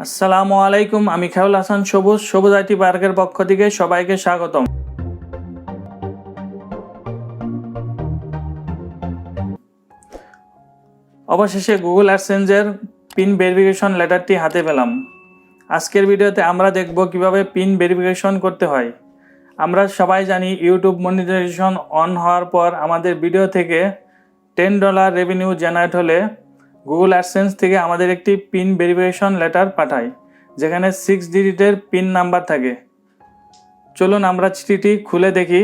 আসসালামু আলাইকুম, আমি খায়রুল হাসান সবুজ আইটি পার্কের পক্ষ থেকে সবাইকে স্বাগতম। অবশেষে গুগল অ্যাডসেন্সের পিন ভেরিফিকেশন লেটারটি হাতে পেলাম। আজকের ভিডিওতে আমরা দেখব কিভাবে পিন ভেরিফিকেশন করতে হয়। আমরা সবাই জানি ইউটিউব মনিটাইজেশন অন হওয়ার পর আমাদের ভিডিও থেকে $10 রেভিনিউ জেনারেট হলে গুগল অ্যাডসেন্স থেকে আমাদের একটি পিন ভেরিফিকেশন লেটার পাঠায়, যেখানে 6 ডিজিটের পিন নাম্বার থাকে। চলুন আমরা চিঠিটি খুলে দেখি।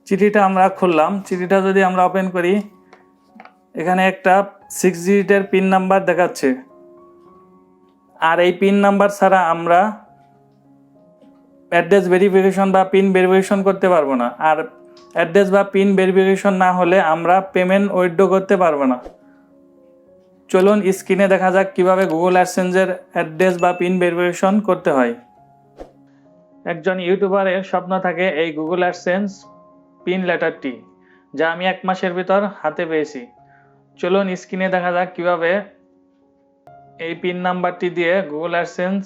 চিঠিটা আমরা খুললাম। চিঠিটা যদি আমরা ওপেন করি, এখানে একটা 6 ডিজিটের পিন নাম্বার দেখাচ্ছে। আর এই পিন নাম্বার ছাড়া আমরা অ্যাড্রেস ভেরিফিকেশন বা পিন ভেরিফিকেশন করতে পারবো না। আর অ্যাড্রেস বা পিন ভেরিফিকেশন না হলে আমরা পেমেন্ট উইথড্র করতে পারবো না। চলুন স্ক্রিনে দেখা যাক কিভাবে গুগল অ্যাডসেন্সের অ্যাড্রেস বা পিন ভেরিফিকেশন করতে হয়। একজন ইউটিউবারের স্বপ্ন থাকে এই গুগল অ্যাডসেন্স পিন লেটারটি, যা আমি 1 মাসের ভিতর হাতে পেয়েছি। চলুন স্ক্রিনে দেখা যাক কিভাবে এই পিন নাম্বারটি দিয়ে গুগল অ্যাডসেন্স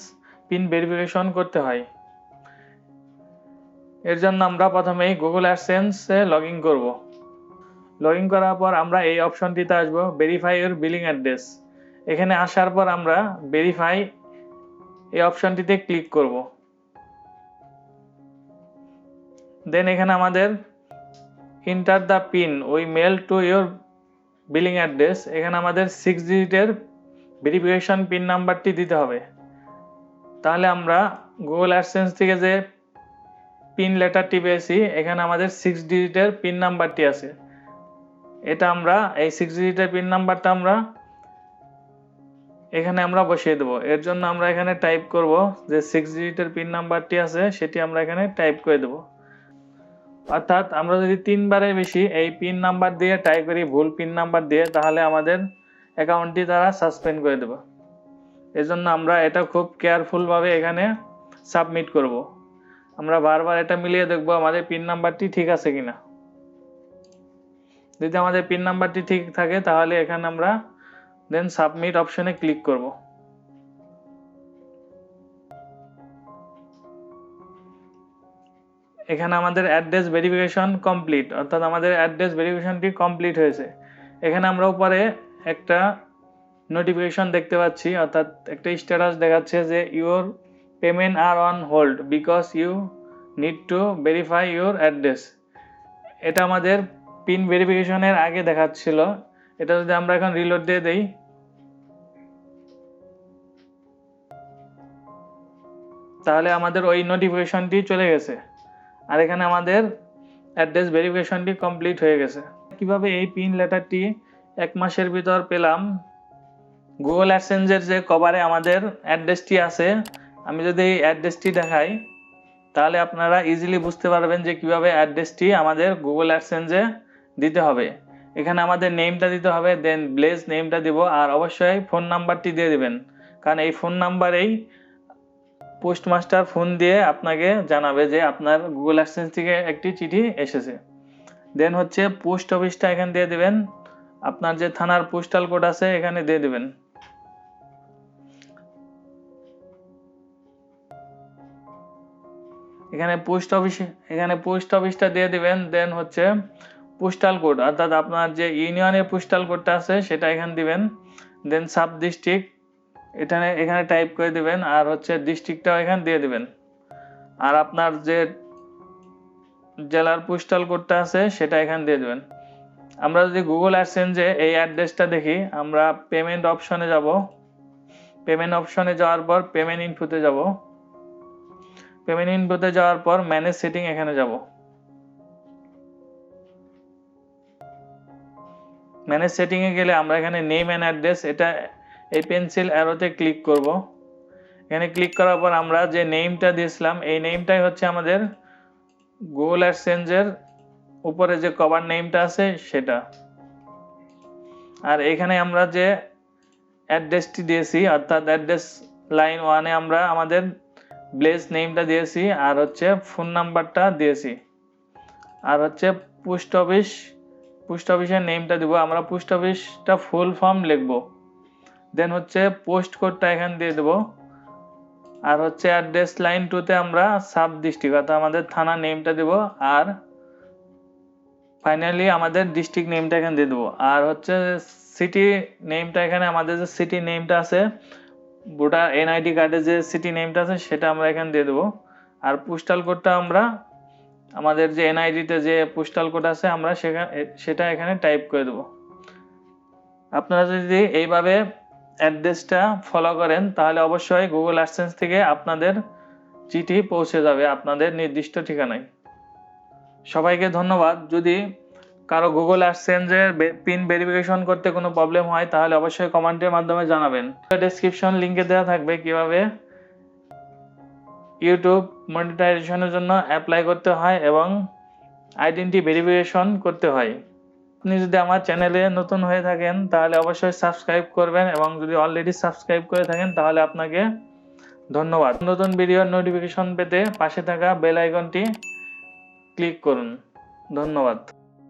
পিন ভেরিফিকেশন করতে হয়। এর জন্য আমরা প্রথমেই গুগল অ্যাডসেন্সে লগ ইন করব। লগ ইন করার পর আমরা এই অপশনটিতে আসব, ভেরিফাই ইউর বিলিং অ্যাড্রেস। এখানে আসার পর আমরা ভেরিফাই এই অপশনটিতে ক্লিক করব। দেন এখানে আমাদের enter the pin we mail to your billing address, এখানে আমাদের 6 ডিজিটের ভেরিফিকেশন পিন নাম্বারটি দিতে হবে। তাহলে আমরা গুগল অ্যাডসেন্স থেকে যে পিন লেটারটি পেয়েছি, এখানে আমাদের 6 ডিজিটের পিন নাম্বারটি আছে। এটা আমরা এই 6 ডিজিটের পিন নাম্বারটা আমরা এখানে আমরা বসিয়ে দেব। এর জন্য আমরা এখানে টাইপ করব যে 6 ডিজিটের পিন নাম্বারটি আছে, সেটি আমরা এখানে টাইপ করে দেব। অর্থাৎ আমরা যদি 3 বারের বেশি এই পিন নাম্বার দিয়ে টাইপ করি, ভুল পিন নাম্বার দিয়ে, তাহলে আমাদের অ্যাকাউন্টটি তারা সাসপেন্ড করে দেবে। এজন্য আমরা এটা খুব কেয়ারফুলভাবে এখানে সাবমিট করব। আমরা বারবার এটা মিলিয়ে দেখব আমাদের পিন নাম্বারটি ঠিক আছে কিনা। যদি আমাদের পিন নাম্বারটি ঠিক থাকে তাহলে এখানে আমরা দেন সাবমিট অপশনে ক্লিক করব। এখানে আমাদের অ্যাড্রেস ভেরিফিকেশন কমপ্লিট, অর্থাৎ আমাদের অ্যাড্রেস ভেরিফিকেশনটি কমপ্লিট হয়েছে। এখানে আমরা উপরে একটা নোটিফিকেশন দেখতে পাচ্ছি, অর্থাৎ একটা স্ট্যাটাস দেখাচ্ছে যে your payment are on hold because you need to verify your address. এটা আমাদের পিন ভেরিফিকেশনের আগে দেখাচ্ছিল। এটা যদি আমরা এখন রিলোড দিয়ে দেই, তাহলে আমাদের ওই নোটিফিকেশনটি চলে গেছে। আর এখানে আমাদের অ্যাড্রেস ভেরিফিকেশনটি কমপ্লিট হয়ে গেছে। কিভাবে এই পিন লেটারটি 1 মাসের ভিতর পেলাম, গুগল অ্যাডসেন্সের যে কভারে আমাদের অ্যাড্রেসটি আছে, আমি যদি এই অ্যাড্রেসটি দেখাই তাহলে আপনারা ইজিলি বুঝতে পারবেন যে কিভাবে অ্যাড্রেসটি আমাদের গুগল অ্যাডসেন্সে দিতে হবে। এখানে আমাদের নেমটা দিতে হবে, দেন ব্লেজ নেমটা দিব, আর অবশ্যই ফোন নাম্বারটি দিয়ে দিবেন, কারণ এই ফোন নাম্বারেই পোস্টমাস্টার ফোন দিয়ে আপনাকে জানাবে যে আপনার গুগল অ্যাডসেন্স থেকে একটি চিঠি এসেছে। দেন হচ্ছে পোস্ট অফিসটা এখানে দিয়ে দিবেন, আপনার যে থানার পোস্টাল কোড আছে এখানে দিয়ে দিবেন। এখানে পোস্ট অফিসটা দিয়ে দিবেন। দেন হচ্ছে পোস্টাল কোড, অর্থাৎ আপনার যে ইউনিয়নের পোস্টাল কোডটা আছে সেটা এখানে দিবেন। দেন সাব ডিস্ট্রিক্ট এখানে টাইপ করে দিবেন, আর হচ্ছে ডিস্ট্রিক্টটাও এখানে দিয়ে দিবেন। আর আপনার যে জেলার পোস্টাল কোডটা আছে সেটা এখানে দিয়ে দিবেন। আমরা যদি গুগল অ্যাডসেন্সে এই অ্যাড্রেসটা দেখি, আমরা পেমেন্ট অপশনে যাব। পেমেন্ট অপশনে যাওয়ার পর পেমেন্ট ইনফোতে যাব। পেমেন্ট ইনফোতে যাওয়ার পর ম্যানেজ সেটিং এখানে যাব। ম্যানেজ সেটিং এ গেলে আমরা এখানে নেম এন্ড অ্যাড্রেস, এটা এই পেন্সিল অ্যারোতে ক্লিক করব। এখানে ক্লিক করার পর আমরা যে নেমটা দিয়েছিলাম এই নেমটাই হচ্ছে আমাদের গুগল অ্যাডসেন্সের উপরে যে কভার নেমটা আছে সেটা। আর এখানে আমরা যে অ্যাড্রেসটি দিয়েছি অর্থাৎ অ্যাড্রেস লাইন 1-এ আমরা আমাদের ব্লেজ নেমটা দিয়েছি আর হচ্ছে ফোন নাম্বারটা দিয়েছি। আর হচ্ছে পোস্ট অফিসের নেমটা দিব। আমরা পোস্ট অফিসটা ফুল ফর্ম লিখব। দেন হচ্ছে পোস্ট কোডটা এখানে দিয়ে দেব। আর হচ্ছে অ্যাড্রেস লাইন 2-তে আমরা সাব ডিস্ট্রিক্ট অর্থাৎ আমাদের থানা নেমটা দেব। আর ফাইনালি আমাদের ডিস্ট্রিক্ট নেমটা এখানে দিয়ে দেবো। আর হচ্ছে সিটি নেমটা এখানে আমাদের যে সিটি নেমটা আছে ভোটার এনআইডি কার্ডে যে সিটি নেমটা আছে সেটা আমরা এখানে দিয়ে দেবো। আর পোস্টাল কোডটা আমরা আমাদের যে এনআইডিতে যে পোস্টাল কোড আছে আমরা সেটা এখানে টাইপ করে দেবো। আপনারা যদি এইভাবে অ্যাড্রেসটা ফলো করেন তাহলে অবশ্যই গুগল অ্যাডসেন্স থেকে আপনাদের চিঠি পৌঁছে যাবে আপনাদের নির্দিষ্ট ঠিকানায়। সবাইকে ধন্যবাদ। যদি কারো গুগল অ্যাডসেন্সের পিন ভেরিফিকেশন করতে কোনো প্রবলেম হয় তাহলে অবশ্যই কমেন্টের মাধ্যমে জানাবেন। ডেসক্রিপশন লিঙ্কে দেওয়া থাকবে কিভাবে ইউটিউব মনিটাইজেশনের জন্য অ্যাপ্লাই করতে হয় এবং আইডেন্টি ভেরিফিকেশন করতে হয়। আপনি যদি আমার চ্যানেলে নতুন হয়ে থাকেন তাহলে অবশ্যই সাবস্ক্রাইব করবেন এবং যদি অলরেডি সাবস্ক্রাইব করে থাকেন তাহলে আপনাকে ধন্যবাদ। নতুন ভিডিওর নোটিফিকেশন পেতে পাশে থাকা বেল আইকনটি ক্লিক করুন। ধন্যবাদ।